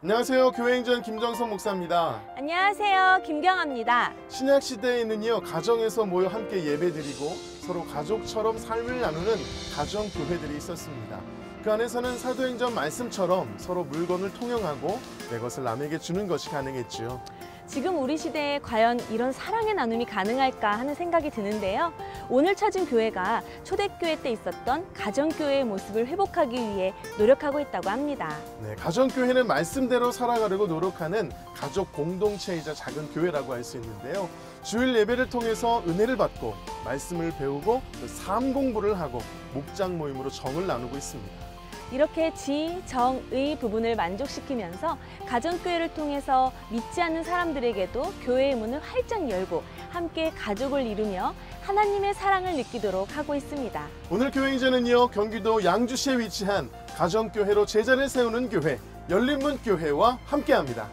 안녕하세요. 교회행전 김정성 목사입니다. 안녕하세요. 김경아입니다. 신약 시대에는요, 가정에서 모여 함께 예배드리고 서로 가족처럼 삶을 나누는 가정교회들이 있었습니다. 그 안에서는 사도행전 말씀처럼 서로 물건을 통용하고 내 것을 남에게 주는 것이 가능했지요. 지금 우리 시대에 과연 이런 사랑의 나눔이 가능할까 하는 생각이 드는데요. 오늘 찾은 교회가 초대교회 때 있었던 가정교회의 모습을 회복하기 위해 노력하고 있다고 합니다. 네, 가정교회는 말씀대로 살아가려고 노력하는 가족 공동체이자 작은 교회라고 할 수 있는데요. 주일 예배를 통해서 은혜를 받고 말씀을 배우고 삶 공부를 하고 목장 모임으로 정을 나누고 있습니다. 이렇게 지, 정, 의 부분을 만족시키면서 가정교회를 통해서 믿지 않는 사람들에게도 교회의 문을 활짝 열고 함께 가족을 이루며 하나님의 사랑을 느끼도록 하고 있습니다. 오늘 교회행전은요, 경기도 양주시에 위치한 가정교회로 제자를 세우는 교회 열린문교회와 함께합니다.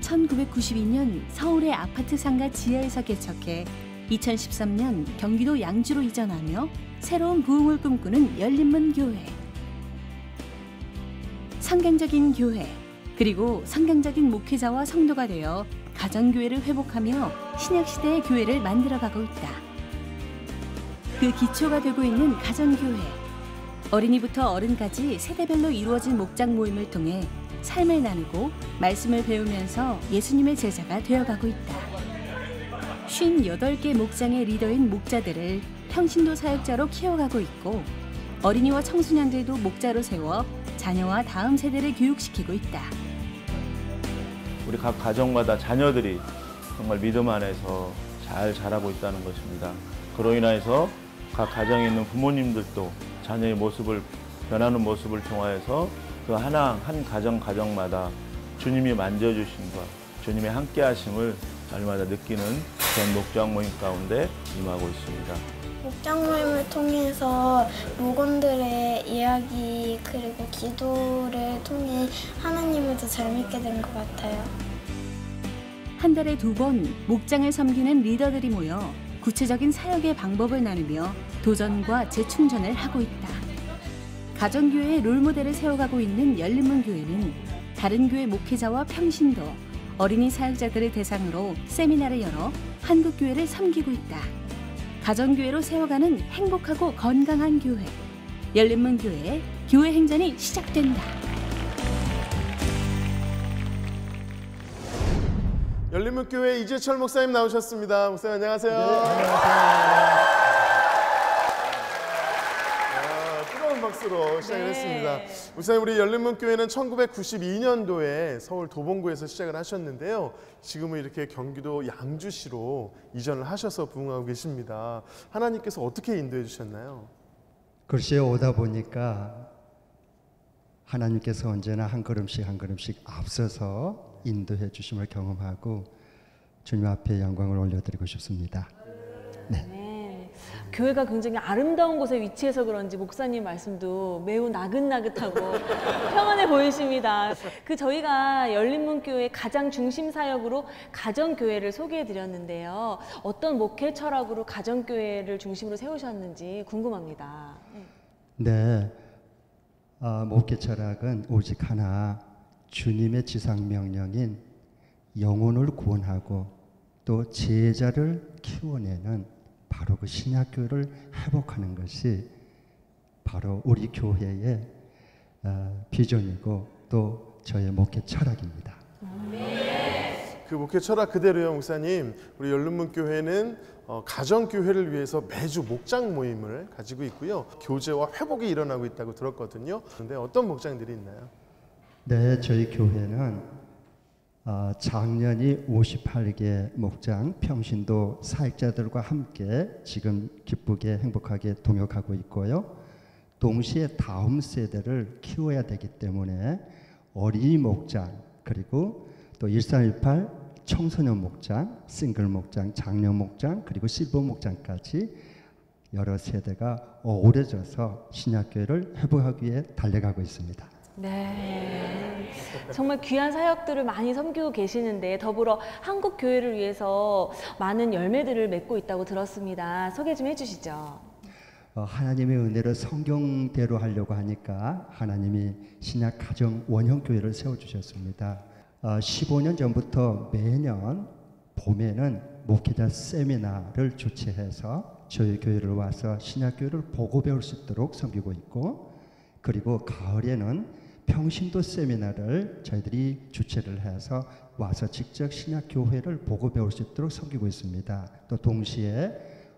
1992년 서울의 아파트 상가 지하에서 개척해 2013년 경기도 양주로 이전하며 새로운 부흥을 꿈꾸는 열린문교회. 성경적인 교회, 그리고 성경적인 목회자와 성도가 되어 가정교회를 회복하며 신약시대의 교회를 만들어가고 있다. 그 기초가 되고 있는 가정교회. 어린이부터 어른까지 세대별로 이루어진 목장 모임을 통해 삶을 나누고 말씀을 배우면서 예수님의 제자가 되어가고 있다. 58개 목장의 리더인 목자들을 평신도 사역자로 키워가고 있고 어린이와 청소년들도 목자로 세워 자녀와 다음 세대를 교육시키고 있다. 우리 각 가정마다 자녀들이 정말 믿음 안에서 잘 자라고 있다는 것입니다. 그로 인해서 각 가정에 있는 부모님들도 자녀의 모습을 변하는 모습을 통하여서 그 한 가정마다 주님이 만져주심과 주님의 함께하심을 날마다 느끼는 그런 목장 모임 가운데 임하고 있습니다. 목장 모임을 통해서 목원들의 이야기 그리고 기도를 통해 하나님을 더 잘 믿게 된 것 같아요. 한 달에 2번 목장을 섬기는 리더들이 모여 구체적인 사역의 방법을 나누며 도전과 재충전을 하고 있다. 가정교회의 롤모델을 세워가고 있는 열린문교회는 다른 교회 목회자와 평신도, 어린이 사역자들을 대상으로 세미나를 열어 한국교회를 섬기고 있다. 가정교회로 세워가는 행복하고 건강한 교회, 열린문교회의 교회 행전이 시작된다. 열린문교회 이재철 목사님 나오셨습니다. 목사님 안녕하세요. 네, 안녕하세요. 뜨거운 박수로 시작을 네. 했습니다. 목사님, 우리 열린문교회는 1992년도에 서울 도봉구에서 시작을 하셨는데요. 지금은 이렇게 경기도 양주시로 이전을 하셔서 부흥하고 계십니다. 하나님께서 어떻게 인도해 주셨나요? 글쎄요, 오다 보니까 하나님께서 언제나 한 걸음씩 한 걸음씩 앞서서 인도해 주심을 경험하고 주님 앞에 영광을 올려드리고 싶습니다. 네. 교회가 굉장히 아름다운 곳에 위치해서 그런지 목사님 말씀도 매우 나긋나긋하고 평안해 보이십니다. 저희가 열린문교회 가장 중심 사역으로 가정교회를 소개해 드렸는데요. 어떤 목회 철학으로 가정교회를 중심으로 세우셨는지 궁금합니다. 네. 목회 철학은 오직 하나, 주님의 지상명령인 영혼을 구원하고 또 제자를 키워내는 바로 그 신약교회를 회복하는 것이 바로 우리 교회의 비전이고 또 저의 목회 철학입니다. 그 목회 철학 그대로요, 목사님. 우리 열린문교회는 가정교회를 위해서 매주 목장 모임을 가지고 있고요. 교제와 회복이 일어나고 있다고 들었거든요. 그런데 어떤 목장들이 있나요? 네, 저희 교회는 작년이 58개 목장 평신도 사역자들과 함께 지금 기쁘게 행복하게 동역하고 있고요. 동시에 다음 세대를 키워야 되기 때문에 어린이 목장 그리고 또 1318 청소년 목장, 싱글 목장, 장년 목장 그리고 실버 목장까지 여러 세대가 어우러져서 신약교회를 회복하기 위해 달려가고 있습니다. 네, 정말 귀한 사역들을 많이 섬기고 계시는데 더불어 한국 교회를 위해서 많은 열매들을 맺고 있다고 들었습니다. 소개 좀 해주시죠. 하나님의 은혜를 성경대로 하려고 하니까 하나님이 신약 가정 원형교회를 세워주셨습니다. 15년 전부터 매년 봄에는 목회자 세미나를 주최해서 저희 교회를 와서 신약교회를 보고 배울 수 있도록 섬기고 있고, 그리고 가을에는 평신도 세미나를 저희들이 주최를 해서 와서 직접 신약교회를 보고 배울 수 있도록 섬기고 있습니다. 또 동시에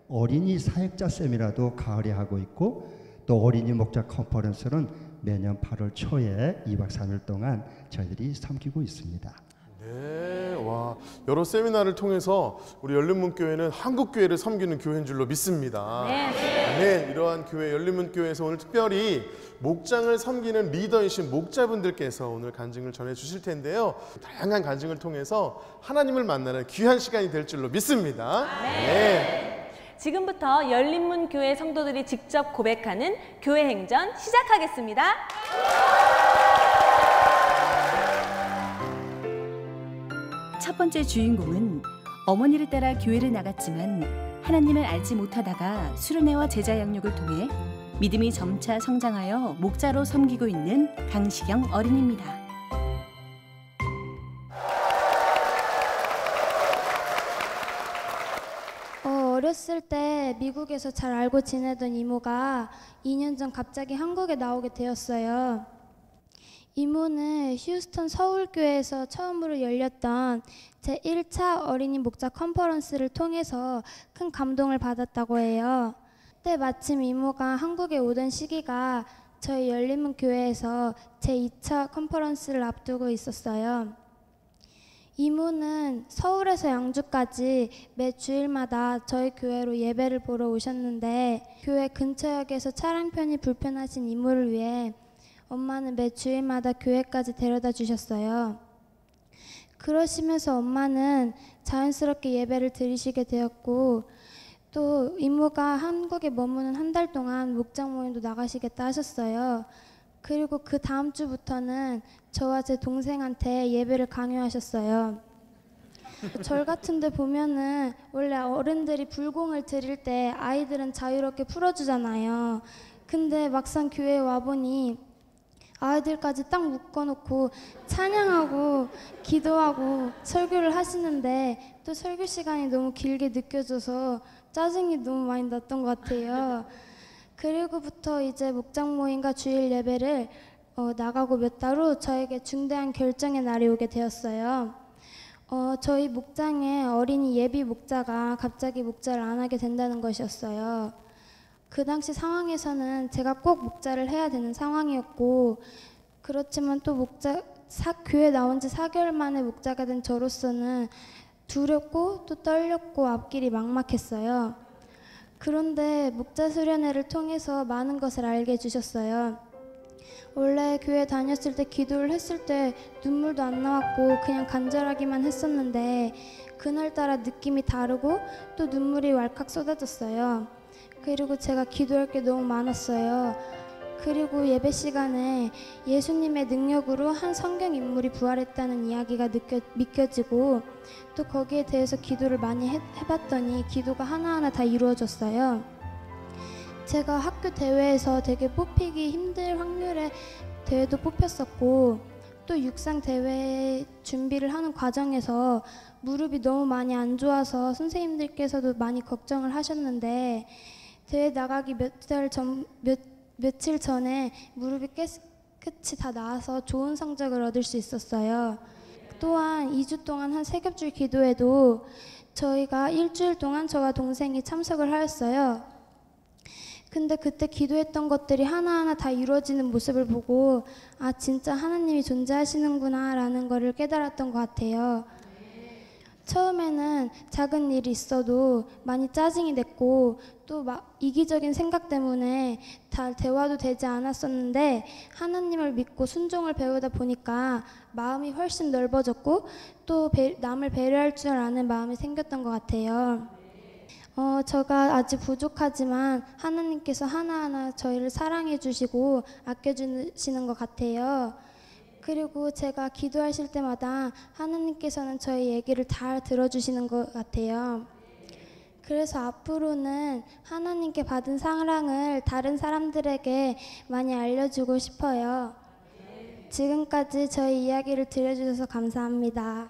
어린이 사역자 세미나도 가을에 하고 있고, 또 어린이 목자 컨퍼런스는 매년 8월 초에 2박 3일 동안 저희들이 섬기고 있습니다. 네, 와, 여러 세미나를 통해서 우리 열린문교회는 한국교회를 섬기는 교회인 줄로 믿습니다. 네, 이러한 교회 열린문교회에서 오늘 특별히 목장을 섬기는 리더이신 목자분들께서 오늘 간증을 전해 주실 텐데요. 다양한 간증을 통해서 하나님을 만나는 귀한 시간이 될 줄로 믿습니다. 네. 지금부터 열린문교회 성도들이 직접 고백하는 교회 행전 시작하겠습니다. 첫 번째 주인공은 어머니를 따라 교회를 나갔지만 하나님을 알지 못하다가 수련회와 제자 양육을 통해 믿음이 점차 성장하여 목자로 섬기고 있는 강시경 어린이입니다. 어렸을 때 미국에서 잘 알고 지내던 이모가 2년 전 갑자기 한국에 나오게 되었어요. 이모는 휴스턴 서울교회에서 처음으로 열렸던 제1차 어린이 목자 컨퍼런스를 통해서 큰 감동을 받았다고 해요. 그때 마침 이모가 한국에 오던 시기가 저희 열린문교회에서 제2차 컨퍼런스를 앞두고 있었어요. 이모는 서울에서 양주까지 매 주일마다 저희 교회로 예배를 보러 오셨는데, 교회 근처역에서 차량편이 불편하신 이모를 위해 엄마는 매 주일마다 교회까지 데려다 주셨어요. 그러시면서 엄마는 자연스럽게 예배를 드리시게 되었고, 또 이모가 한국에 머무는 한 달 동안 목장 모임도 나가시겠다 하셨어요. 그리고 그 다음 주부터는 저와 제 동생한테 예배를 강요하셨어요. 절 같은 데 보면은 원래 어른들이 불공을 드릴 때 아이들은 자유롭게 풀어주잖아요. 근데 막상 교회에 와보니 아이들까지 딱 묶어놓고 찬양하고 기도하고 설교를 하시는데, 또 설교 시간이 너무 길게 느껴져서 짜증이 너무 많이 났던 것 같아요. 그리고부터 이제 목장 모임과 주일 예배를 나가고 몇 달 후 저에게 중대한 결정의 날이 오게 되었어요. 저희 목장에 어린이 예비 목자가 갑자기 목자를 안 하게 된다는 것이었어요. 그 당시 상황에서는 제가 꼭 목자를 해야 되는 상황이었고, 그렇지만 또 교회 나온 지 4개월 만에 목자가 된 저로서는 두렵고 또 떨렸고 앞길이 막막했어요. 그런데 목자 수련회를 통해서 많은 것을 알게 해주셨어요. 원래 교회 다녔을 때 기도를 했을 때 눈물도 안 나왔고 그냥 간절하기만 했었는데, 그날따라 느낌이 다르고 또 눈물이 왈칵 쏟아졌어요. 그리고 제가 기도할 게 너무 많았어요. 그리고 예배 시간에 예수님의 능력으로 한 성경 인물이 부활했다는 이야기가 믿겨지고, 또 거기에 대해서 기도를 많이 해봤더니 기도가 하나하나 다 이루어졌어요. 제가 학교 대회에서 되게 뽑히기 힘들 확률의 대회도 뽑혔었고, 또 육상 대회 준비를 하는 과정에서 무릎이 너무 많이 안 좋아서 선생님들께서도 많이 걱정을 하셨는데, 대회 나가기 며칠 전에 무릎이 깨끗이 다 나아서 좋은 성적을 얻을 수 있었어요. 또한 2주 동안 한 3겹줄 기도에도 저희가 일주일 동안 저와 동생이 참석을 하였어요. 근데 그때 기도했던 것들이 하나하나 다 이루어지는 모습을 보고, 아, 진짜 하나님이 존재하시는구나 라는 거를 깨달았던 것 같아요. 처음에는 작은 일이 있어도 많이 짜증이 냈고, 또 막 이기적인 생각 때문에 다 대화도 되지 않았었는데, 하나님을 믿고 순종을 배우다 보니까 마음이 훨씬 넓어졌고, 또 남을 배려할 줄 아는 마음이 생겼던 것 같아요. 제가 아직 부족하지만 하나님께서 하나하나 저희를 사랑해 주시고 아껴 주시는 것 같아요. 그리고 제가 기도하실 때마다 하나님께서는 저희 얘기를 다 들어주시는 것 같아요. 그래서 앞으로는 하나님께 받은 사랑을 다른 사람들에게 많이 알려주고 싶어요. 지금까지 저희 이야기를 들려주셔서 감사합니다.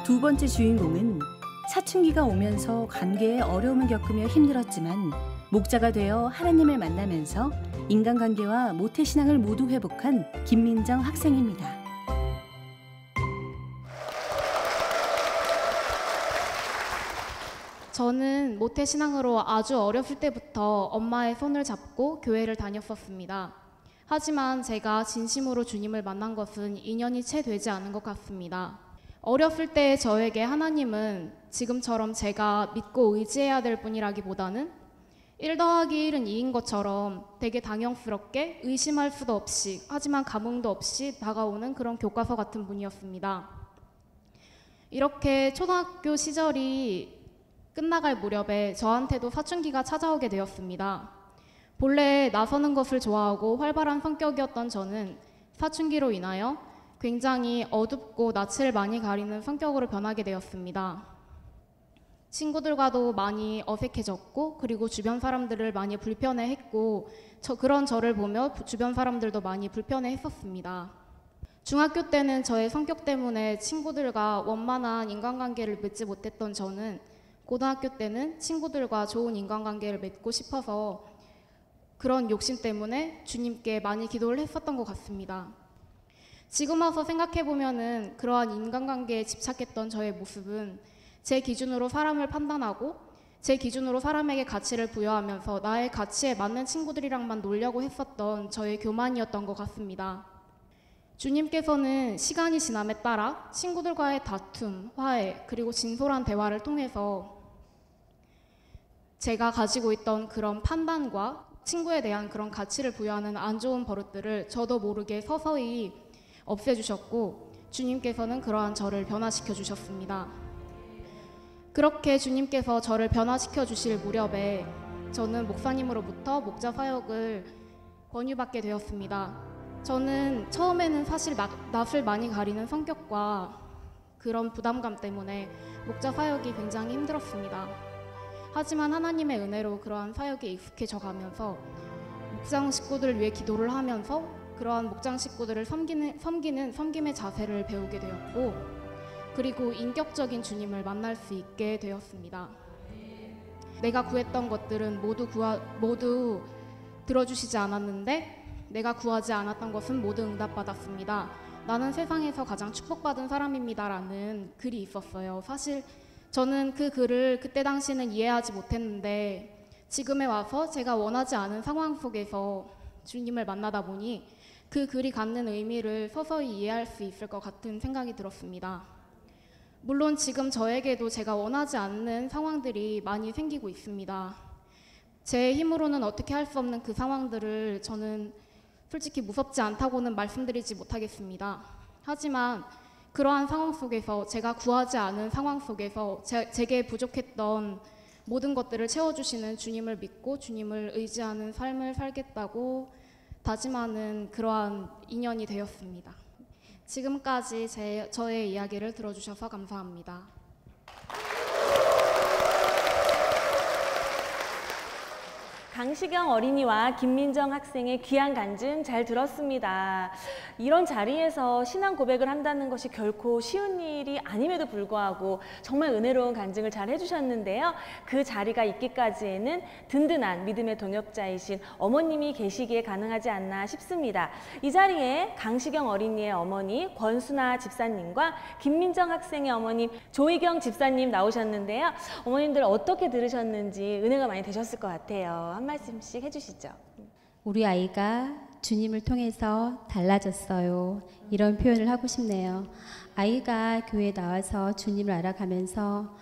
두 번째 주인공은 사춘기가 오면서 관계에 어려움을 겪으며 힘들었지만 목자가 되어 하나님을 만나면서 인간관계와 모태신앙을 모두 회복한 김민정 학생입니다. 저는 모태신앙으로 아주 어렸을 때부터 엄마의 손을 잡고 교회를 다녔었습니다. 하지만 제가 진심으로 주님을 만난 것은 2년이 채 되지 않은 것 같습니다. 어렸을 때 저에게 하나님은 지금처럼 제가 믿고 의지해야 될 분이라기보다는 1 더하기 1은 2인 것처럼 되게 당연스럽게 의심할 수도 없이 하지만 감흥도 없이 다가오는 그런 교과서 같은 분이었습니다. 이렇게 초등학교 시절이 끝나갈 무렵에 저한테도 사춘기가 찾아오게 되었습니다. 본래 나서는 것을 좋아하고 활발한 성격이었던 저는 사춘기로 인하여 굉장히 어둡고 낯을 많이 가리는 성격으로 변하게 되었습니다. 친구들과도 많이 어색해졌고 그리고 주변 사람들을 많이 불편해했고 그런 저를 보며 주변 사람들도 많이 불편해했었습니다. 중학교 때는 저의 성격 때문에 친구들과 원만한 인간관계를 맺지 못했던 저는 고등학교 때는 친구들과 좋은 인간관계를 맺고 싶어서 그런 욕심 때문에 주님께 많이 기도를 했었던 것 같습니다. 지금 와서 생각해보면은 그러한 인간관계에 집착했던 저의 모습은 제 기준으로 사람을 판단하고 제 기준으로 사람에게 가치를 부여하면서 나의 가치에 맞는 친구들이랑만 놀려고 했었던 저의 교만이었던 것 같습니다. 주님께서는 시간이 지남에 따라 친구들과의 다툼, 화해, 그리고 진솔한 대화를 통해서 제가 가지고 있던 그런 판단과 친구에 대한 그런 가치를 부여하는 안 좋은 버릇들을 저도 모르게 서서히 없애주셨고 주님께서는 그러한 저를 변화시켜 주셨습니다. 그렇게 주님께서 저를 변화시켜 주실 무렵에 저는 목사님으로부터 목자 사역을 권유받게 되었습니다. 저는 처음에는 사실 낯을 많이 가리는 성격과 그런 부담감 때문에 목자 사역이 굉장히 힘들었습니다. 하지만 하나님의 은혜로 그러한 사역에 익숙해져 가면서 목장 식구들을 위해 기도를 하면서 그러한 목장 식구들을 섬기는 섬김의 자세를 배우게 되었고 그리고 인격적인 주님을 만날 수 있게 되었습니다. 내가 구했던 것들은 모두 들어주시지 않았는데 내가 구하지 않았던 것은 모두 응답받았습니다. 나는 세상에서 가장 축복받은 사람입니다 라는 글이 있었어요. 사실 저는 그 글을 그때 당시는 이해하지 못했는데 지금에 와서 제가 원하지 않은 상황 속에서 주님을 만나다 보니 그 글이 갖는 의미를 서서히 이해할 수 있을 것 같은 생각이 들었습니다. 물론 지금 저에게도 제가 원하지 않는 상황들이 많이 생기고 있습니다. 제 힘으로는 어떻게 할 수 없는 그 상황들을 저는 솔직히 무섭지 않다고는 말씀드리지 못하겠습니다. 하지만 그러한 상황 속에서 제가 구하지 않은 상황 속에서 제게 부족했던 모든 것들을 채워주시는 주님을 믿고 주님을 의지하는 삶을 살겠다고 다짐하는 그러한 인연이 되었습니다. 지금까지 저의 이야기를 들어주셔서 감사합니다. 강시경 어린이와 김민정 학생의 귀한 간증 잘 들었습니다. 이런 자리에서 신앙 고백을 한다는 것이 결코 쉬운 일이 아님에도 불구하고 정말 은혜로운 간증을 잘 해주셨는데요. 그 자리가 있기까지에는 든든한 믿음의 동역자이신 어머님이 계시기에 가능하지 않나 싶습니다. 이 자리에 강시경 어린이의 어머니 권순아 집사님과 김민정 학생의 어머님 조희경 집사님 나오셨는데요. 어머님들 어떻게 들으셨는지 은혜가 많이 되셨을 것 같아요. 한 말씀씩 해주시죠. 우리 아이가 주님을 통해서 달라졌어요. 이런 표현을 하고 싶네요. 아이가 교회에 나와서 주님을 알아가면서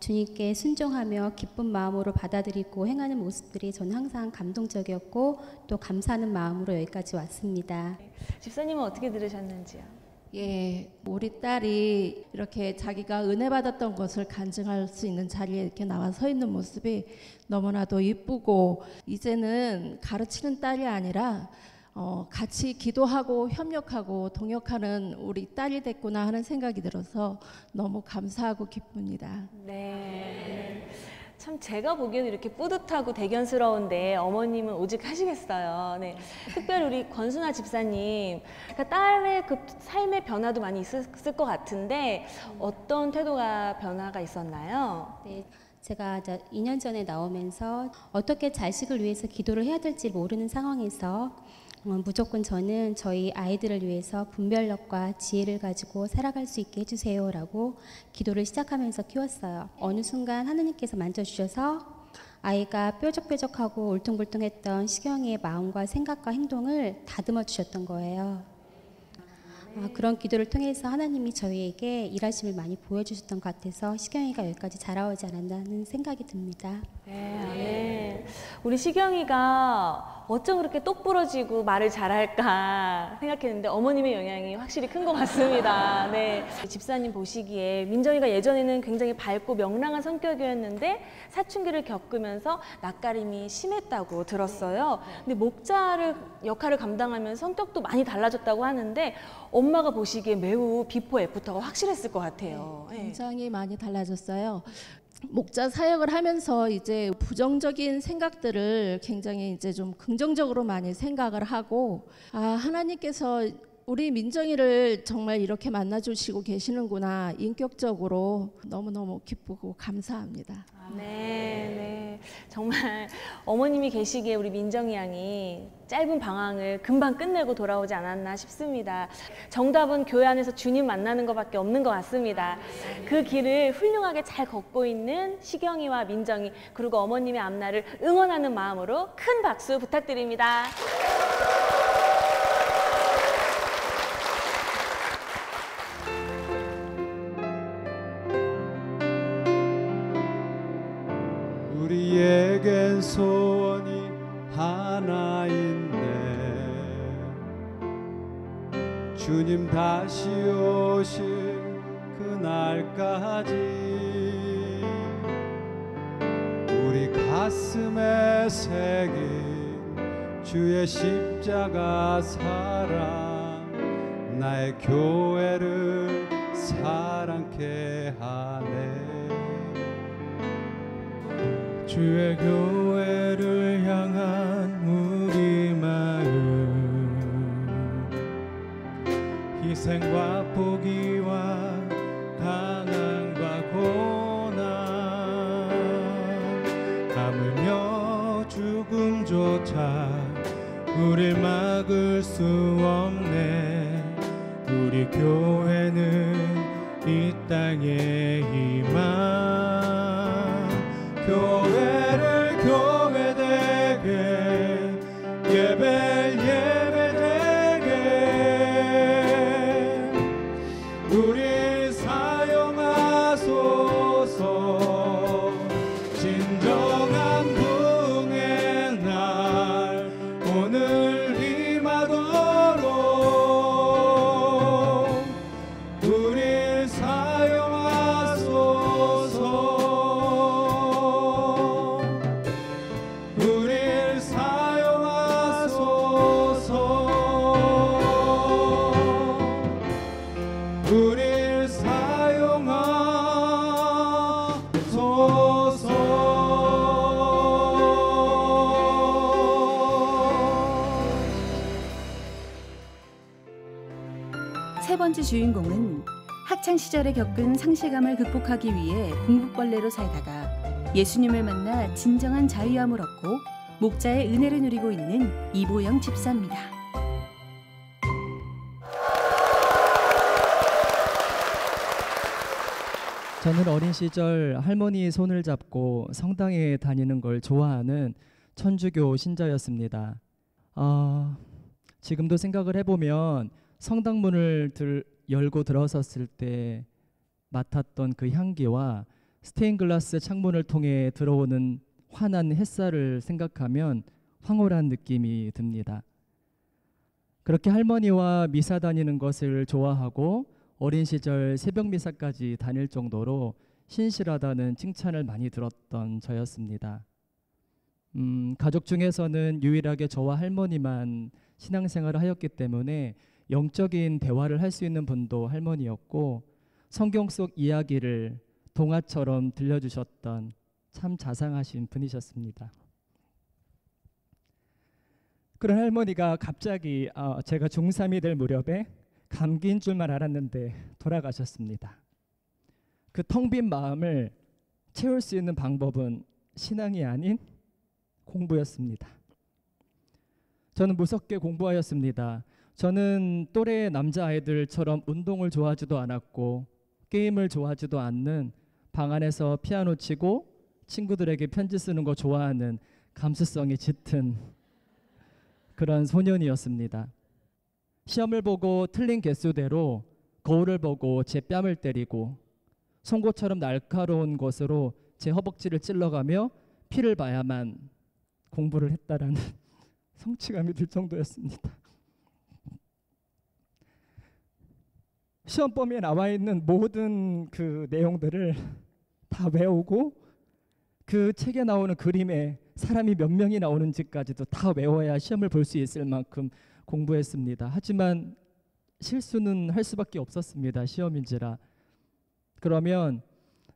주님께 순종하며 기쁜 마음으로 받아들이고 행하는 모습들이 저는 항상 감동적이었고 또 감사하는 마음으로 여기까지 왔습니다. 집사님은 어떻게 들으셨는지요? 예, 우리 딸이 이렇게 자기가 은혜 받았던 것을 간증할 수 있는 자리에 이렇게 나와 서 있는 모습이 너무나도 이쁘고 이제는 가르치는 딸이 아니라 같이 기도하고 협력하고 동역하는 우리 딸이 됐구나 하는 생각이 들어서 너무 감사하고 기쁩니다. 네. 참 제가 보기에는 이렇게 뿌듯하고 대견스러운데 어머님은 오직 하시겠어요. 네. 특별히 우리 권순아 집사님, 그러니까 딸의 그 삶의 변화도 많이 있었을 것 같은데 어떤 태도가 변화가 있었나요? 네, 제가 이제 2년 전에 나오면서 어떻게 자식을 위해서 기도를 해야 될지 모르는 상황에서 무조건 저는 저희 아이들을 위해서 분별력과 지혜를 가지고 살아갈 수 있게 해주세요라고 기도를 시작하면서 키웠어요. 어느 순간 하느님께서 만져주셔서 아이가 뾰족뾰족하고 울퉁불퉁했던 시경이의 마음과 생각과 행동을 다듬어 주셨던 거예요. 그런 기도를 통해서 하나님이 저희에게 일하심을 많이 보여주셨던 것 같아서 시경이가 여기까지 자라오지 않았나는 생각이 듭니다. 네. 우리 시경이가 어쩜 그렇게 똑부러지고 말을 잘할까 생각했는데 어머님의 영향이 확실히 큰 것 같습니다. 네. 집사님 보시기에 민정이가 예전에는 굉장히 밝고 명랑한 성격이었는데 사춘기를 겪으면서 낯가림이 심했다고 들었어요. 근데 목자 역할을 감당하면서 성격도 많이 달라졌다고 하는데 엄마가 보시기에 매우 비포 애프터가 확실했을 것 같아요. 네. 굉장히 많이 달라졌어요. 목자 사역을 하면서 이제 부정적인 생각들을 굉장히 이제 좀 긍정적으로 많이 생각을 하고, 하나님께서 우리 민정이를 정말 이렇게 만나주시고 계시는구나, 인격적으로 너무너무 기쁘고 감사합니다. 네. 정말 어머님이 계시기에 우리 민정이 양이 짧은 방황을 금방 끝내고 돌아오지 않았나 싶습니다. 정답은 교회 안에서 주님 만나는 것밖에 없는 것 같습니다. 그 길을 훌륭하게 잘 걷고 있는 시경이와 민정이, 그리고 어머님의 앞날을 응원하는 마음으로 큰 박수 부탁드립니다. 우리에겐 소원이 하나 있네. 주님 다시 오실 그날까지 우리 가슴에 새긴 주의 십자가 사랑 나의 교회를 사랑케 하네. 주의 교회를 향한 우리 마음, 희생과 포기와 강함과 고난, 하물며 죽음조차 우릴 막을 수 없네. 우리 교회는 이 땅의 희망, 교회를 교회되게, 예배를 예배되게 우리 사용하소서. 진정한 부흥의 날 오늘 임하도록 우리 사용하소서. 세 번째 주인공은 학창 시절에 겪은 상실감을 극복하기 위해 공부벌레로 살다가 예수님을 만나 진정한 자유함을 얻고 목자의 은혜를 누리고 있는 이보영 집사입니다. 저는 어린 시절 할머니의 손을 잡고 성당에 다니는 걸 좋아하는 천주교 신자였습니다. 지금도 생각을 해보면 성당문을 열고 들어섰을 때 맡았던 그 향기와 스테인글라스 창문을 통해 들어오는 환한 햇살을 생각하면 황홀한 느낌이 듭니다. 그렇게 할머니와 미사 다니는 것을 좋아하고 어린 시절 새벽 미사까지 다닐 정도로 신실하다는 칭찬을 많이 들었던 저였습니다. 가족 중에서는 유일하게 저와 할머니만 신앙생활을 하였기 때문에 영적인 대화를 할 수 있는 분도 할머니였고 성경 속 이야기를 동화처럼 들려주셨던 참 자상하신 분이셨습니다. 그런 할머니가 갑자기 제가 중3이 될 무렵에 감기인 줄만 알았는데 돌아가셨습니다. 그 텅 빈 마음을 채울 수 있는 방법은 신앙이 아닌 공부였습니다. 저는 무섭게 공부하였습니다. 저는 또래 남자아이들처럼 운동을 좋아하지도 않았고 게임을 좋아하지도 않는 방 안에서 피아노 치고 친구들에게 편지 쓰는 거 좋아하는 감수성이 짙은 그런 소년이었습니다. 시험을 보고 틀린 개수대로 거울을 보고 제 뺨을 때리고 송곳처럼 날카로운 것으로 제 허벅지를 찔러가며 피를 봐야만 공부를 했다라는 성취감이 들 정도였습니다. 시험 범위에 나와 있는 모든 그 내용들을 다 외우고 그 책에 나오는 그림에 사람이 몇 명이 나오는지까지도 다 외워야 시험을 볼 수 있을 만큼 공부했습니다. 하지만 실수는 할 수밖에 없었습니다. 시험인지라. 그러면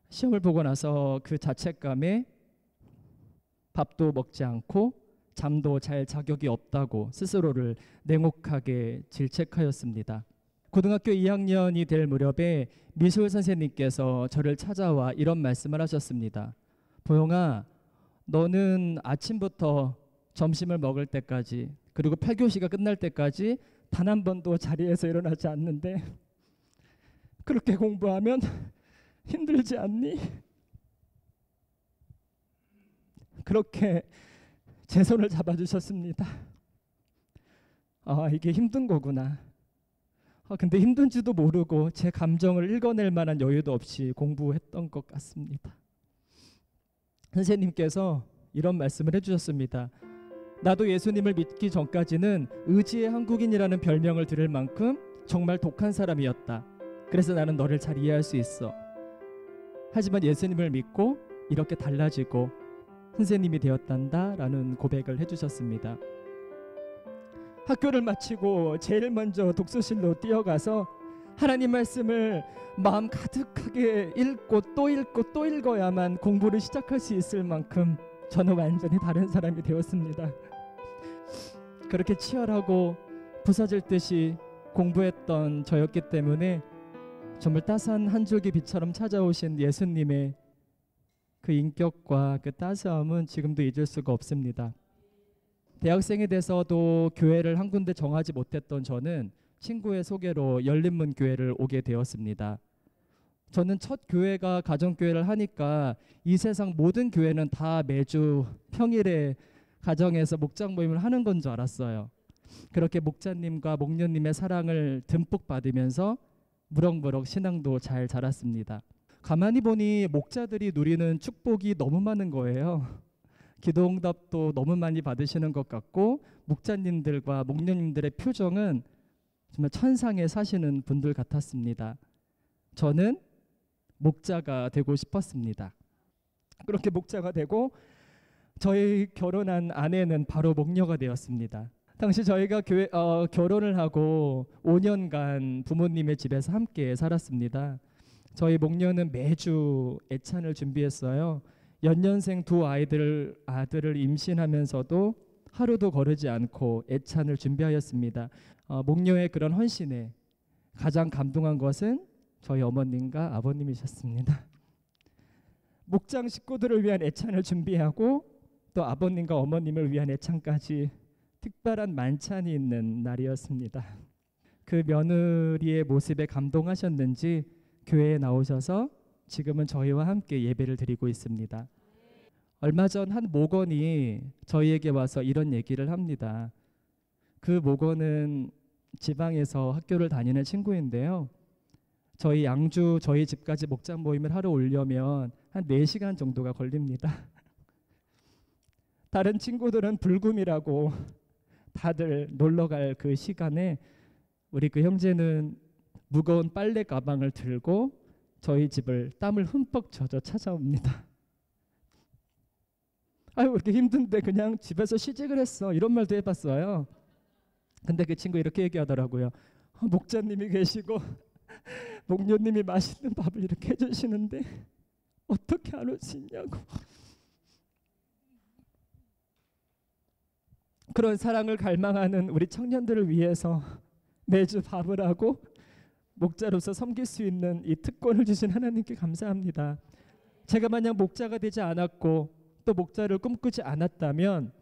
시험을 보고 나서 그 자책감에 밥도 먹지 않고 잠도 잘 자격이 없다고 스스로를 냉혹하게 질책하였습니다. 고등학교 2학년이 될 무렵에 미술 선생님께서 저를 찾아와 이런 말씀을 하셨습니다. 보영아, 너는 아침부터 점심을 먹을 때까지 그리고 8교시가 끝날 때까지 단 한 번도 자리에서 일어나지 않는데 그렇게 공부하면 힘들지 않니? 그렇게 제 손을 잡아주셨습니다. 이게 힘든 거구나. 근데 힘든지도 모르고 제 감정을 읽어낼 만한 여유도 없이 공부했던 것 같습니다. 선생님께서 이런 말씀을 해주셨습니다. 나도 예수님을 믿기 전까지는 의지의 한국인이라는 별명을 들을 만큼 정말 독한 사람이었다. 그래서 나는 너를 잘 이해할 수 있어. 하지만 예수님을 믿고 이렇게 달라지고 선생님이 되었단다 라는 고백을 해주셨습니다. 학교를 마치고 제일 먼저 독서실로 뛰어가서 하나님 말씀을 마음 가득하게 읽고 또 읽어야만 공부를 시작할 수 있을 만큼 저는 완전히 다른 사람이 되었습니다. 그렇게 치열하고 부서질 듯이 공부했던 저였기 때문에 정말 따스한 한 줄기 빛처럼 찾아오신 예수님의 그 인격과 그 따스함은 지금도 잊을 수가 없습니다. 대학생이 돼서도 교회를 한 군데 정하지 못했던 저는 친구의 소개로 열린문교회를 오게 되었습니다. 저는 첫 교회가 가정교회를 하니까 이 세상 모든 교회는 다 매주 평일에 가정에서 목장 모임을 하는 건 줄 알았어요. 그렇게 목자님과 목녀님의 사랑을 듬뿍 받으면서 무럭무럭 신앙도 잘 자랐습니다. 가만히 보니 목자들이 누리는 축복이 너무 많은 거예요. 기도응답도 너무 많이 받으시는 것 같고 목자님들과 목녀님들의 표정은 정말 천상에 사시는 분들 같았습니다. 저는 목자가 되고 싶었습니다. 그렇게 목자가 되고 저희 결혼한 아내는 바로 목녀가 되었습니다. 당시 저희가 결혼을 하고 5년간 부모님의 집에서 함께 살았습니다. 저희 목녀는 매주 애찬을 준비했어요. 연년생 두 아들을 임신하면서도 하루도 거르지 않고 애찬을 준비하였습니다. 목녀의 그런 헌신에 가장 감동한 것은 저희 어머님과 아버님이셨습니다. 목장 식구들을 위한 애찬을 준비하고 또 아버님과 어머님을 위한 애찬까지 특별한 만찬이 있는 날이었습니다. 그 며느리의 모습에 감동하셨는지 교회에 나오셔서 지금은 저희와 함께 예배를 드리고 있습니다. 얼마 전 한 목원이 저희에게 와서 이런 얘기를 합니다. 그 목원은 지방에서 학교를 다니는 친구인데요. 저희 양주 저희 집까지 목장 모임을 하러 오려면 한 4시간 정도가 걸립니다. 다른 친구들은 불금이라고 다들 놀러 갈 그 시간에 우리 그 형제는 무거운 빨래 가방을 들고 저희 집을 땀을 흠뻑 젖어 찾아옵니다. 아유, 왜 이렇게 힘든데 그냥 집에서 시집을 했어. 이런 말도 해봤어요. 근데 그 친구 이렇게 얘기하더라고요. 목자님이 계시고 목녀님이 맛있는 밥을 이렇게 해주시는데 어떻게 안 올 수 있냐고. 그런 사랑을 갈망하는 우리 청년들을 위해서 매주 밥을 하고 목자로서 섬길 수 있는 이 특권을 주신 하나님께 감사합니다. 제가 만약 목자가 되지 않았고 또 목자를 꿈꾸지 않았다면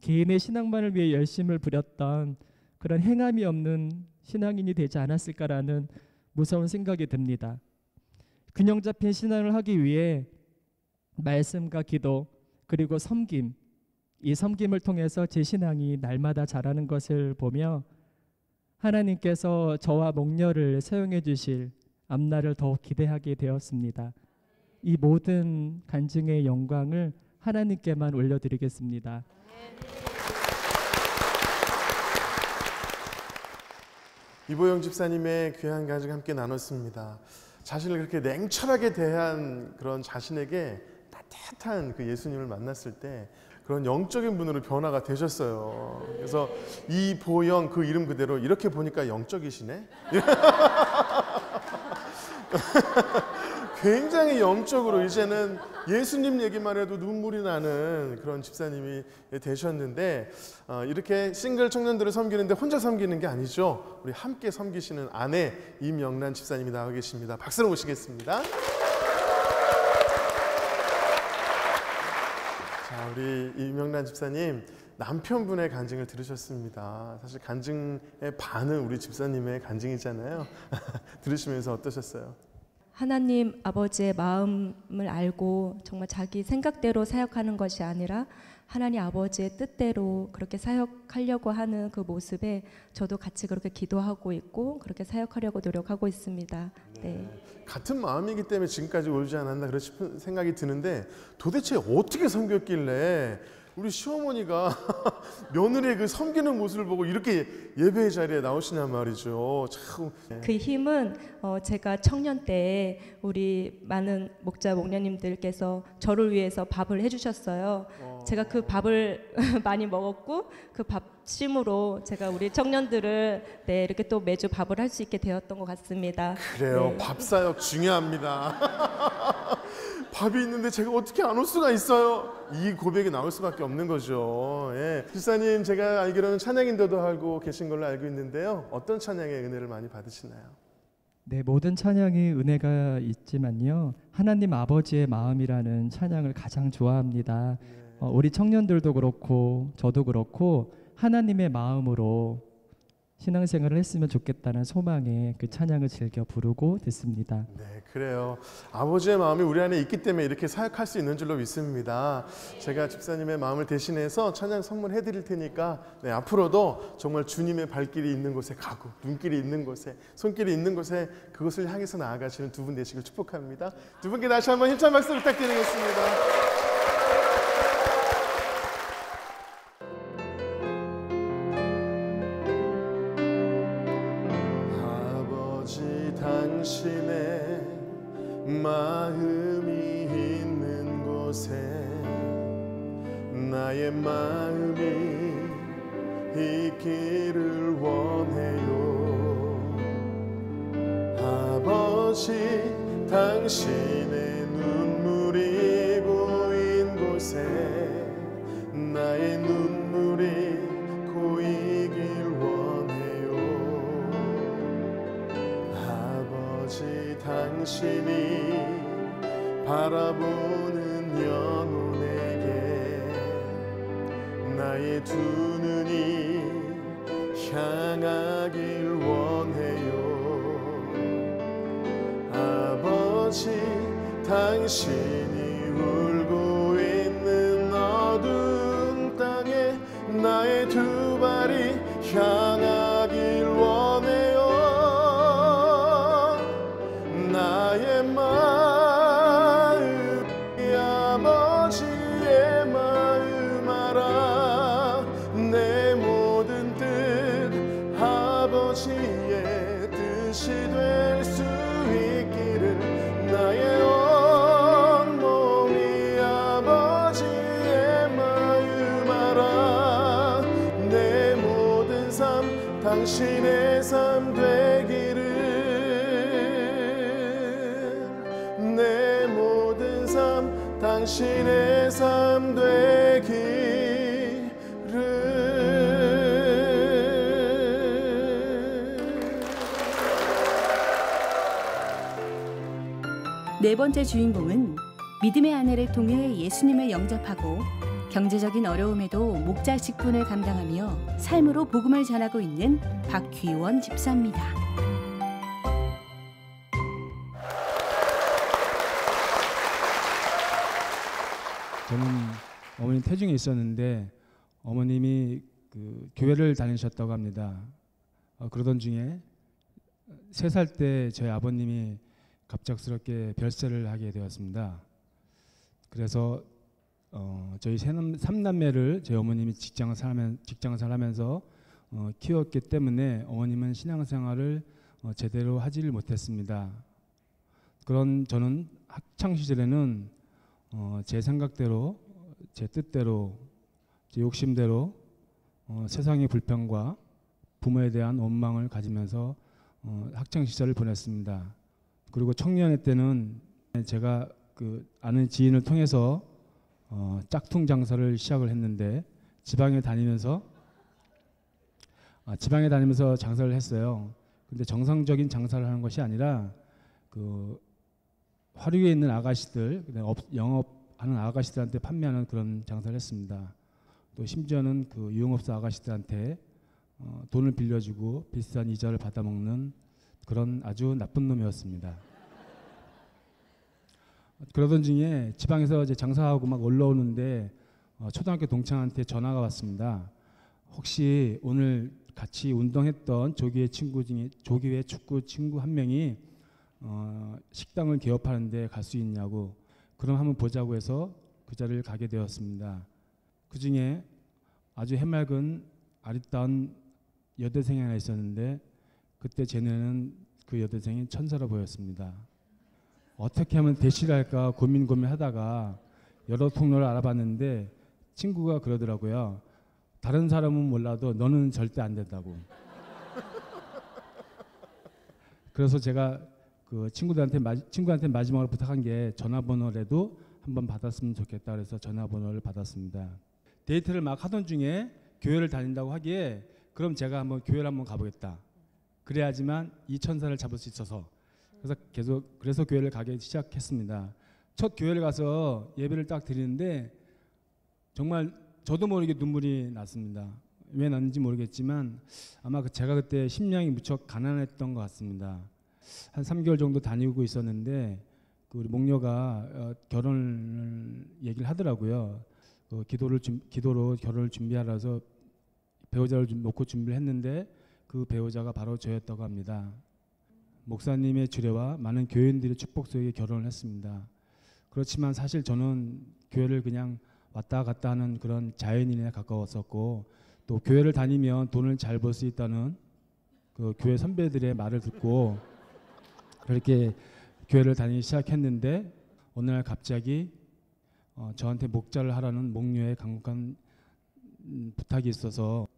개인의 신앙만을 위해 열심을 부렸던 그런 행함이 없는 신앙인이 되지 않았을까라는 무서운 생각이 듭니다. 균형 잡힌 신앙을 하기 위해 말씀과 기도 그리고 섬김, 이 섬김을 통해서 제 신앙이 날마다 자라는 것을 보며 하나님께서 저와 목녀를 사용해 주실 앞날을 더욱 기대하게 되었습니다. 이 모든 간증의 영광을 하나님께만 올려드리겠습니다. 이보영 집사님의 귀한 간증 함께 나눴습니다. 자신을 그렇게 냉철하게 대한 그런 자신에게 따뜻한 그 예수님을 만났을 때 그런 영적인 분으로 변화가 되셨어요. 그래서 이보영 그 이름 그대로 이렇게 보니까 영적이시네. 굉장히 영적으로 이제는 예수님 얘기만 해도 눈물이 나는 그런 집사님이 되셨는데 이렇게 싱글 청년들을 섬기는데 혼자 섬기는 게 아니죠. 우리 함께 섬기시는 아내 임영란 집사님이 나와 계십니다. 박수로 모시겠습니다. 자, 우리 임영란 집사님 남편분의 간증을 들으셨습니다. 사실 간증의 반은 우리 집사님의 간증이잖아요. 들으시면서 어떠셨어요? 하나님 아버지의 마음을 알고 정말 자기 생각대로 사역하는 것이 아니라 하나님 아버지의 뜻대로 그렇게 사역하려고 하는 그 모습에 저도 같이 그렇게 기도하고 있고 그렇게 사역하려고 노력하고 있습니다. 네. 같은 마음이기 때문에 지금까지 오지 않았나 그런 싶은 생각이 드는데 도대체 어떻게 섬겼길래 우리 시어머니가 며느리의 그 섬기는 모습을 보고 이렇게 예배의 자리에 나오시냐 말이죠. 참. 그 힘은 제가 청년 때 우리 많은 목자 목녀님들께서 저를 위해서 밥을 해주셨어요. 제가 그 밥을 많이 먹었고 그 밥심으로 제가 우리 청년들을 이렇게 또 매주 밥을 할 수 있게 되었던 것 같습니다. 그래요. 네. 밥사역 중요합니다. 밥이 있는데 제가 어떻게 안 올 수가 있어요? 이 고백이 나올 수밖에 없는 거죠. 예. 집사님, 제가 알기로는 찬양 인도도 하고 계신 걸로 알고 있는데요. 어떤 찬양의 은혜를 많이 받으시나요? 네, 모든 찬양이 은혜가 있지만요. 하나님 아버지의 마음이라는 찬양을 가장 좋아합니다. 우리 청년들도 그렇고 저도 그렇고 하나님의 마음으로 신앙생활을 했으면 좋겠다는 소망에 그 찬양을 즐겨 부르고 듣습니다. 네, 그래요. 아버지의 마음이 우리 안에 있기 때문에 이렇게 사역할 수 있는 줄로 믿습니다. 제가 집사님의 마음을 대신해서 찬양 선물해 드릴 테니까 네, 앞으로도 정말 주님의 발길이 있는 곳에 가고 눈길이 있는 곳에 손길이 있는 곳에 그것을 향해서 나아가시는 두 분 되시길 축복합니다. 두 분께 다시 한번 힘찬 박수 부탁드리겠습니다. 당신의 마음이 있는 곳에 나의 마음이 있기를 원해요. 아버지 당신의 눈물이 고인 곳에 나의 눈물이 고이길 원해요. 아버지 당신이 바라보는 영혼에게 나의 두 눈이 향하길 원해요. 아버지 당신이 울고 있는 어두운 땅에 나의 두 발이 향하길 원해요. 나의 마음 아버지의 마음 알아. 내 모든 뜻 아버지의 뜻이 될 수 있기를 나의 온몸이 아버지의 마음 알아. 내 모든 삶 당신의 삶 되기를, 내 모든 삶 당신의 삶 되기를. 네 번째 주인공은 믿음의 아내를 통해 예수님을 영접하고 경제적인 어려움에도 목자 직분을 감당하며 삶으로 복음을 전하고 있는 박귀원 집사입니다. 저는 어머니 태중에 있었는데 어머님이 그 교회를 다니셨다고 합니다. 그러던 중에 3살 때 저희 아버님이 갑작스럽게 별세를 하게 되었습니다. 그래서 저희 3남매를 저희 어머님이 직장을 살면서 키웠기 때문에 어머님은 신앙생활을 제대로 하지를 못했습니다. 그런 저는 학창 시절에는 제 생각대로, 제 뜻대로, 제 욕심대로 세상의 불평과 부모에 대한 원망을 가지면서 학창 시절을 보냈습니다. 그리고 청년회 때는 제가 그 아는 지인을 통해서 짝퉁 장사를 시작을 했는데 지방에 다니면서 장사를 했어요. 근데 정상적인 장사를 하는 것이 아니라 그 화류에 있는 아가씨들, 영업하는 아가씨들한테 판매하는 그런 장사를 했습니다. 또 심지어는 그 유흥업소 아가씨들한테 돈을 빌려주고 비싼 이자를 받아먹는 그런 아주 나쁜 놈이었습니다. 그러던 중에 지방에서 이제 장사하고 막 올라오는데 초등학교 동창한테 전화가 왔습니다. 혹시 오늘 같이 운동했던 조기회 축구 친구 한 명이 식당을 개업하는데 갈 수 있냐고, 그럼 한번 보자고 해서 그 자리를 가게 되었습니다. 그 중에 아주 해맑은 아리따운 여대생이 하나 있었는데 그때 제 눈에는 그 여대생이 천사로 보였습니다. 어떻게 하면 대시를 할까 고민하다가 여러 통로를 알아봤는데 친구가 그러더라고요. 다른 사람은 몰라도 너는 절대 안 된다고. 그래서 제가 그 친구한테 마지막으로 부탁한 게 전화번호라도 한번 받았으면 좋겠다 그래서 전화번호를 받았습니다. 데이트를 막 하던 중에 교회를 다닌다고 하기에 그럼 제가 한번 교회를 한번 가보겠다. 그래야지만 이 천사를 잡을 수 있어서 그래서 교회를 가기 시작했습니다. 첫 교회를 가서 예배를 딱 드리는데 정말 저도 모르게 눈물이 났습니다. 왜 났는지 모르겠지만 아마 제가 그때 심령이 무척 가난했던 것 같습니다. 한 3개월 정도 다니고 있었는데 그 우리 목녀가 결혼을 얘기를 하더라고요. 기도로 결혼을 준비하라서 배우자를 놓고 준비를 했는데 그 배우자가 바로 저였다고 합니다. 목사님의 주례와 많은 교인들의 축복 속에 결혼을 했습니다. 그렇지만 사실 저는 교회를 그냥 왔다 갔다 하는 그런 자연인에 가까웠었고 또 교회를 다니면 돈을 잘 벌 수 있다는 그 교회 선배들의 말을 듣고 그렇게 교회를 다니기 시작했는데 어느 날 갑자기 저한테 목자를 하라는 목녀의 강력한 부탁이 있어서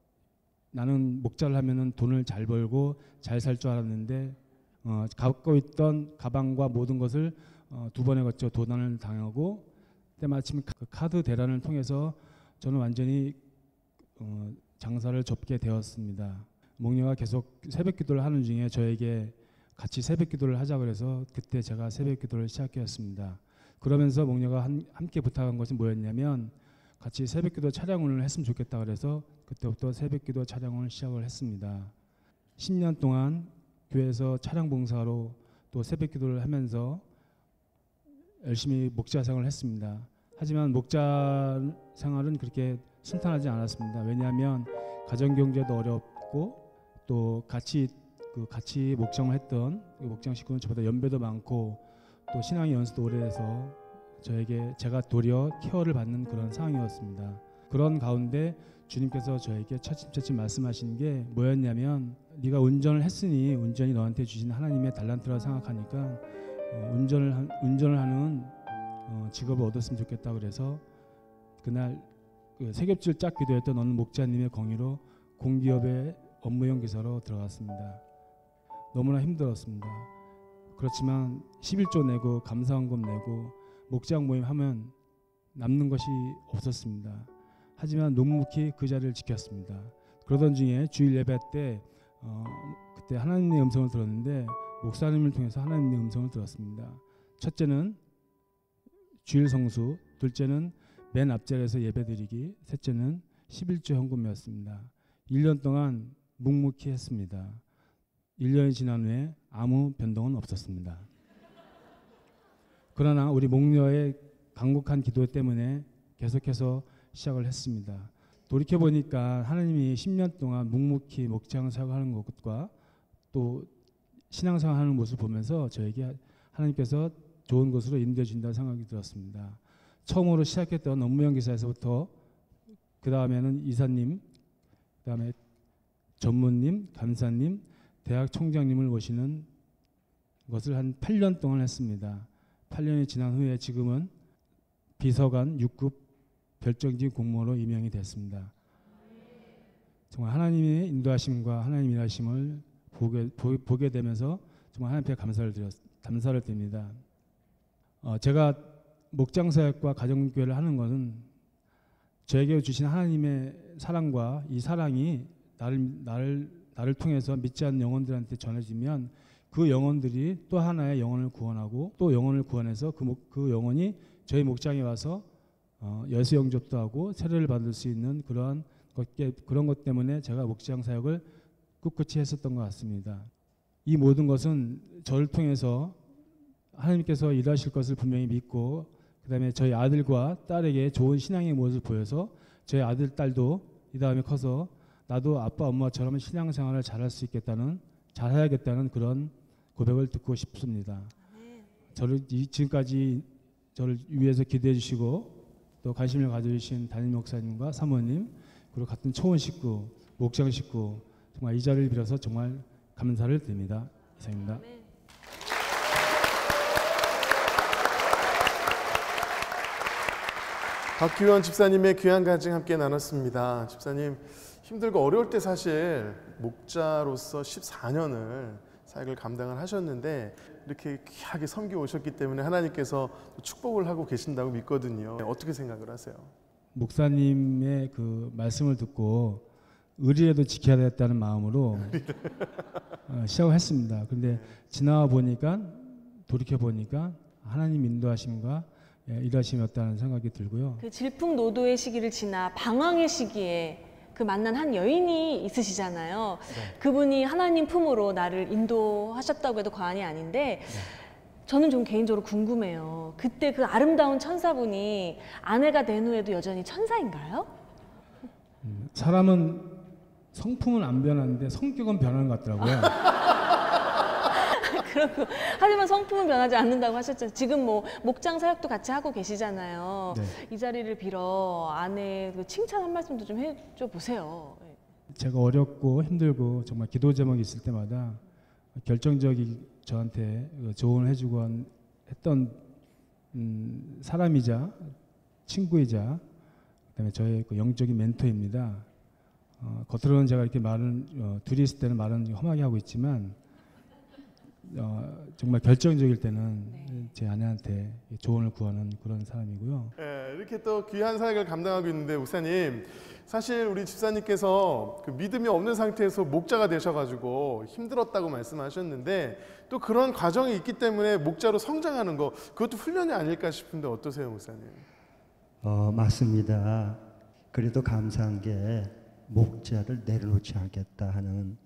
나는 목자를 하면은 돈을 잘 벌고 잘 살 줄 알았는데 갖고 있던 가방과 모든 것을 2번에 걸쳐 도난을 당하고 때마침 그 카드 대란을 통해서 저는 완전히 장사를 접게 되었습니다. 목녀가 계속 새벽 기도를 하는 중에 저에게 같이 새벽 기도를 하자 그래서 그때 제가 새벽 기도를 시작했습니다. 그러면서 목녀가 함께 부탁한 것이 뭐였냐면 같이 새벽 기도 촬영을 했으면 좋겠다 그래서 그때부터 새벽 기도 촬영을 시작을 했습니다. 10년 동안 교회에서 차량 봉사로 또 새벽 기도를 하면서 열심히 목자 생활을 했습니다. 하지만 목자 생활은 그렇게 순탄하지 않았습니다. 왜냐하면 가정 경제도 어렵고 또 같이 목장을 했던 목장 식구는 저보다 연배도 많고 또 신앙의 연수도 오래돼서 제가 도리어 케어를 받는 그런 상황이었습니다. 그런 가운데 주님께서 저에게 차츰차츰 말씀하시는 게 뭐였냐면 네가 운전을 했으니 운전이 너한테 주신 하나님의 달란트라고 생각하니까 운전을 하는 직업을 얻었으면 좋겠다 그래서 그날 그 세겹줄 짝 기도했던 어느 목자님의 공의로 공기업에 업무용 기사로 들어갔습니다. 너무나 힘들었습니다. 그렇지만 11조 내고 감사원금 내고 목장 모임 하면 남는 것이 없었습니다. 하지만 묵묵히 그 자리를 지켰습니다. 그러던 중에 주일 예배 때 그때 하나님의 음성을 들었는데 목사님을 통해서 하나님의 음성을 들었습니다. 첫째는 주일 성수, 둘째는 맨 앞자리에서 예배드리기, 셋째는 11조 헌금이었습니다. 1년 동안 묵묵히 했습니다. 1년이 지난 후에 아무 변동은 없었습니다. 그러나 우리 목녀의 간곡한 기도 때문에 계속해서 시작을 했습니다. 돌이켜보니까 하나님이 10년 동안 묵묵히 목장 사역하는 것과 또 신앙생활 하는 모습을 보면서 저에게 하나님께서 좋은 곳으로 인도해 준다는 생각이 들었습니다. 처음으로 시작했던 업무형 기사에서부터 그 다음에는 이사님, 그 다음에 전무님, 간사님, 대학 총장님을 모시는 것을 한 8년 동안 했습니다. 8년이 지난 후에 지금은 비서관 6급 별정직 공무원으로 임명이 됐습니다. 정말 하나님의 인도하심과 하나님의 일하심을 보게 되면서 정말 하나님께 감사를 드립니다. 제가 목장사역과 가정교회를 하는 것은 저에게 주신 하나님의 사랑과 이 사랑이 나를 통해서 믿지 않는 영혼들한테 전해지면 그 영혼들이 또 하나의 영혼을 구원하고 또 영혼을 구원해서 그 영혼이 저희 목장에 와서 예수 영접도 하고 세례를 받을 수 있는 그런 것 때문에 제가 목장 사역을 꿋꿋이 했었던 것 같습니다. 이 모든 것은 저를 통해서 하나님께서 일하실 것을 분명히 믿고 그 다음에 저희 아들과 딸에게 좋은 신앙의 모습을 보여서 저희 아들, 딸도 이 다음에 커서 나도 아빠, 엄마처럼 신앙생활을 잘해야겠다는 그런 고백을 듣고 싶습니다. 지금까지 저를 위해서 기도해 주시고 또 관심을 가져주신 담임 목사님과 사모님 그리고 같은 초원 식구, 목장 식구 정말 이 자리를 빌어서 정말 감사를 드립니다. 이상입니다. 박규원 집사님의 귀한 간증 함께 나눴습니다. 집사님 힘들고 어려울 때 사실 목자로서 14년을 사역을 감당을 하셨는데 이렇게 귀하게 섬겨 오셨기 때문에 하나님께서 축복을 하고 계신다고 믿거든요. 어떻게 생각을 하세요? 목사님의 그 말씀을 듣고 의리라도 지켜야 되겠다는 마음으로 시작을 했습니다. 그런데 지나와 보니까 돌이켜 보니까 하나님 인도하심과 일하심이었다는 생각이 들고요. 그 질풍노도의 시기를 지나 방황의 시기에 그 만난 한 여인이 있으시잖아요. 네. 그분이 하나님 품으로 나를 인도하셨다고 해도 과언이 아닌데 저는 좀 개인적으로 궁금해요. 그때 그 아름다운 천사분이 아내가 된 후에도 여전히 천사인가요? 사람은 성품은 안 변하는데 성격은 변하는 것 같더라고요. 그렇고 하지만 성품은 변하지 않는다고 하셨죠. 지금 뭐 목장 사역도 같이 하고 계시잖아요. 네. 이 자리를 빌어 아내 그 칭찬 한 말씀도 좀 해줘 보세요. 제가 어렵고 힘들고 정말 기도 제목이 있을 때마다 결정적인 저한테 조언을 해주고 했던 사람이자 친구이자 그다음에 저의 그 영적인 멘토입니다. 겉으로는 제가 이렇게 둘이 있을 때는 말은 험하게 하고 있지만 정말 결정적일 때는 제 아내한테 조언을 구하는 그런 사람이고요. 네, 이렇게 또 귀한 사역을 감당하고 있는데 목사님 사실 우리 집사님께서 그 믿음이 없는 상태에서 목자가 되셔가지고 힘들었다고 말씀하셨는데 또 그런 과정이 있기 때문에 목자로 성장하는 거 그것도 훈련이 아닐까 싶은데 어떠세요, 목사님? 맞습니다. 그래도 감사한 게 목자를 내려놓지 않겠다 하는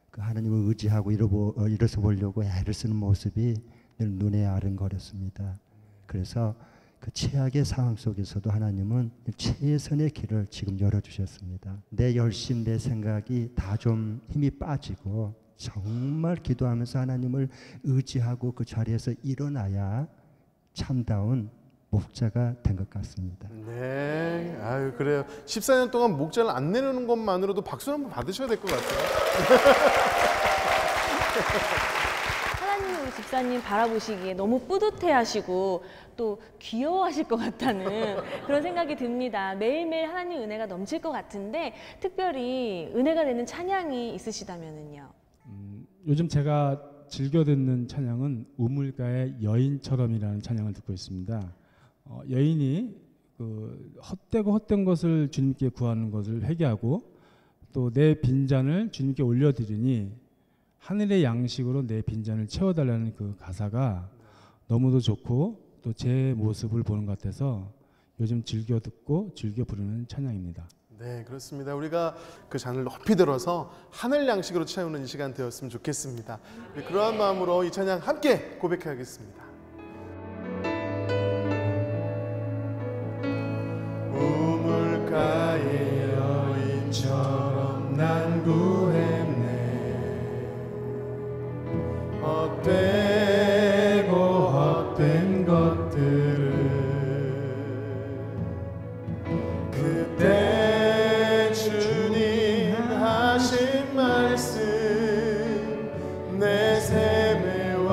그 하나님을 의지하고 일어서 보려고 애를 쓰는 모습이 늘 눈에 아른거렸습니다. 그래서 그 최악의 상황 속에서도 하나님은 최선의 길을 지금 열어주셨습니다. 내 열심, 내 생각이 다 좀 힘이 빠지고 정말 기도하면서 하나님을 의지하고 그 자리에서 일어나야 참다운 목자가 된 것 같습니다. 네, 아유 그래요. 14년 동안 목자를 안 내려놓는 것만으로도 박수 한번 받으셔야 될 것 같아요. 하나님은 우리 집사님 바라보시기에 너무 뿌듯해하시고 또 귀여워하실 것 같다는 그런 생각이 듭니다. 매일매일 하나님 은혜가 넘칠 것 같은데 특별히 은혜가 되는 찬양이 있으시다면은요. 요즘 제가 즐겨 듣는 찬양은 우물가의 여인처럼이라는 찬양을 듣고 있습니다. 여인이 그 헛된 것을 주님께 구하는 것을 회개하고 또 내 빈잔을 주님께 올려드리니 하늘의 양식으로 내 빈잔을 채워달라는 그 가사가 너무도 좋고 또 제 모습을 보는 것 같아서 요즘 즐겨 듣고 즐겨 부르는 찬양입니다. 네, 그렇습니다. 우리가 그 잔을 높이 들어서 하늘 양식으로 채우는 이 시간 되었으면 좋겠습니다. 그러한 마음으로 이 찬양 함께 고백하겠습니다. 우물가의 여인처럼 난 구했네. 헛되고 헛된 것들을 그때 주님 하신 말씀 내 세매와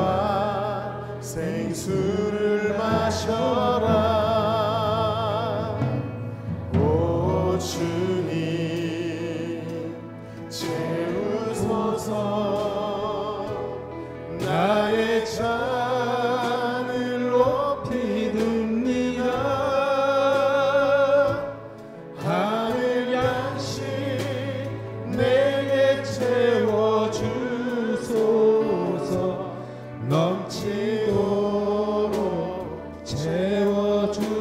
생수를 마셔라. 오 주님 채우소서. 나의 잔을 높이 듭니다. 하늘 양식 내게 채워주소서. 넘치도록 채워주소서.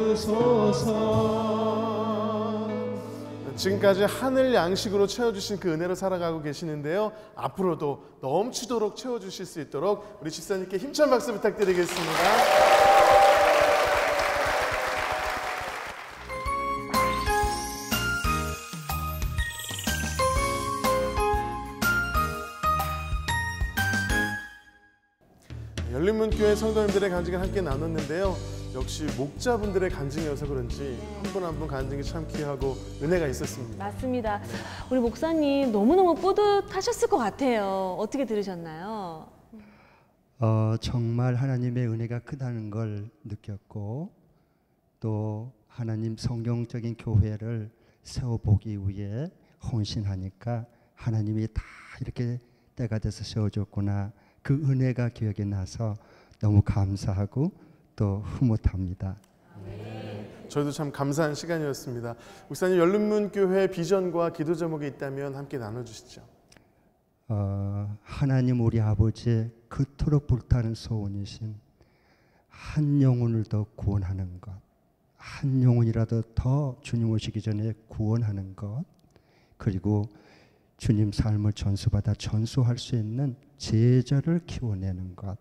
지금까지 하늘 양식으로 채워주신 그 은혜로 살아가고 계시는데요. 앞으로도 넘치도록 채워주실 수 있도록 우리 집사님께 힘찬 박수 부탁드리겠습니다. 열린문교회 성도님들의 간증을 함께 나눴는데요. 역시 목자분들의 간증이어서 그런지 한 분 한 분 간증이 참 귀하고 은혜가 있었습니다. 맞습니다. 우리 목사님 너무너무 뿌듯하셨을 것 같아요. 어떻게 들으셨나요? 정말 하나님의 은혜가 크다는 걸 느꼈고 또 하나님 성경적인 교회를 세워보기 위해 헌신하니까 하나님이 다 이렇게 때가 돼서 세워줬구나. 그 은혜가 기억이 나서 너무 감사하고 또 흐뭇합니다. 저희도 참 감사한 시간이었습니다. 목사님, 열린문교회 비전과 기도 제목이 있다면 함께 나눠주시죠. 하나님 우리 아버지의 그토록 불타는 소원이신 한 영혼을 더 구원하는 것, 한 영혼이라도 더 주님 오시기 전에 구원하는 것, 그리고 주님 삶을 전수받아 전수할 수 있는 제자를 키워내는 것,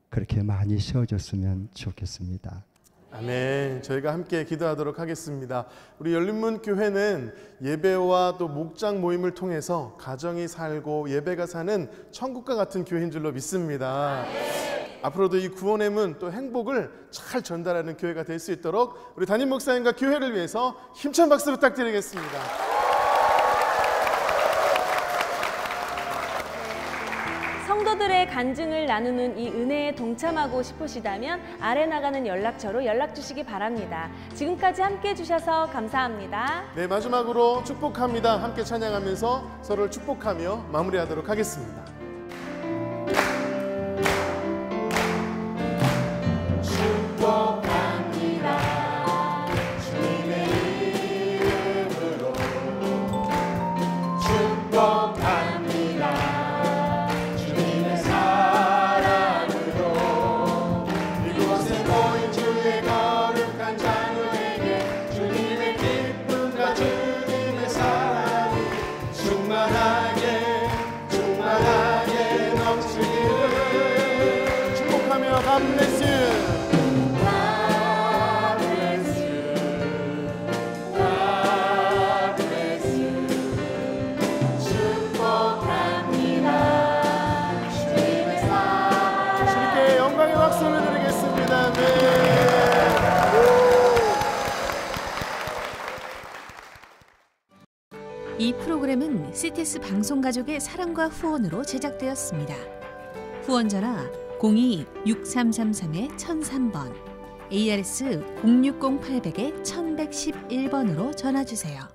그렇게 많이 세워졌으면 좋겠습니다. 아멘. 저희가 함께 기도하도록 하겠습니다. 우리 열린문교회는 예배와 또 목장 모임을 통해서 가정이 살고 예배가 사는 천국과 같은 교회인 줄로 믿습니다. 앞으로도 이 구원의 문 또 행복을 잘 전달하는 교회가 될 수 있도록 우리 담임 목사님과 교회를 위해서 힘찬 박수 부탁드리겠습니다. 성도들의 간증을 나누는 이 은혜에 동참하고 싶으시다면 아래 나가는 연락처로 연락 주시기 바랍니다. 지금까지 함께 해주셔서 감사합니다. 네, 마지막으로 축복합니다. 함께 찬양하면서 서로를 축복하며 마무리하도록 하겠습니다. 이 프로그램은 CTS 방송가족의 사랑과 후원으로 제작되었습니다. 후원전화 02-6333-1003번, ARS 060-800-1111번으로 전화주세요.